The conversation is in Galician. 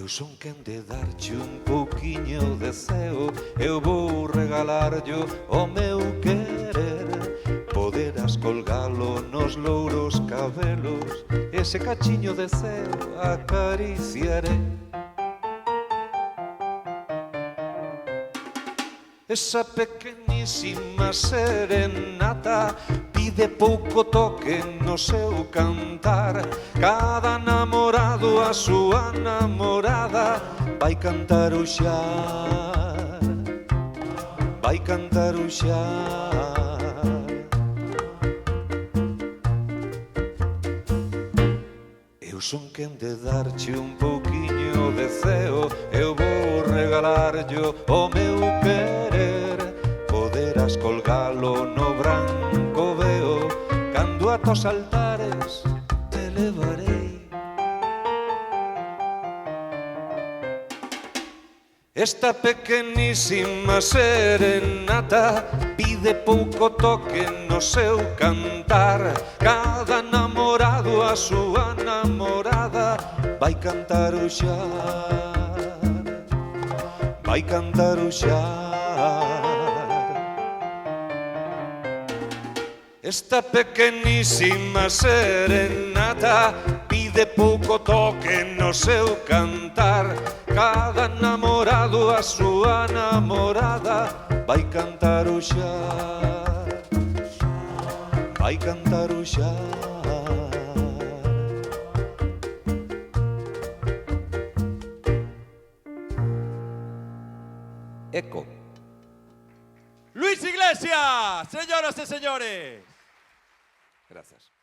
Eu son quen de darche un pouquiño de ceo, eu vou regalarllo o meu querer. Poderás colgalo nos louros cabelos, ese cachiño de ceo acariciaré. Esa pequeñísima serenata pide pouco toque no seu cantar. Cada namorado a súa namorada vai cantar o xar, vai cantar o xar. Eu son quen de darche un pouquiño de ceo, eu vou regalarllo o meu querer. Poderás colgalo no branco veo, cando a tos altares te levarei. Esta pequenísima serenata pide pouco toque no seu cantar. Cada namorado a súa namorada vai cantar o xar, vai cantar o xar. Esta pequenísima serenata pide pouco toque no seu cantar. Cada namorado a súa namorada vai cantar o xar, vai cantar o xar. Eco. Luis Iglesias, señoras y señores. Gracias.